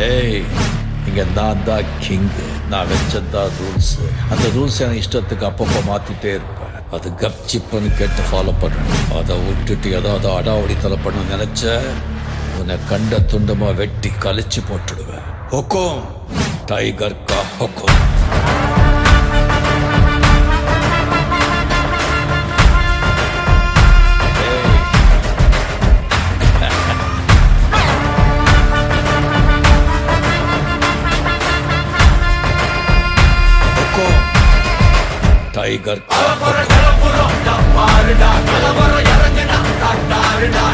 ஏய், இங்க நான் தான் கிங்கு. நான் வச்சதான் ரூல்ஸ். அந்த ரூல்ஸ் என் இஷ்டத்துக்கு அப்பப்போ மாத்திட்டே இருப்பேன். அது கப்சிப்புன்னு கேட்டு ஃபாலோ பண்ணுறேன். அதை விட்டுட்டு ஏதாவது அடாவடித்தலை பண்ண நினைச்ச உன்னை கண்ட துண்டமா வெட்டி கழிச்சு போட்டுடுவேன். ஹொக்கும், டைகர் கா ஹொக்கும். டைகர் பாருடா, கலவரம் இறங்குனா காட்டாருடா.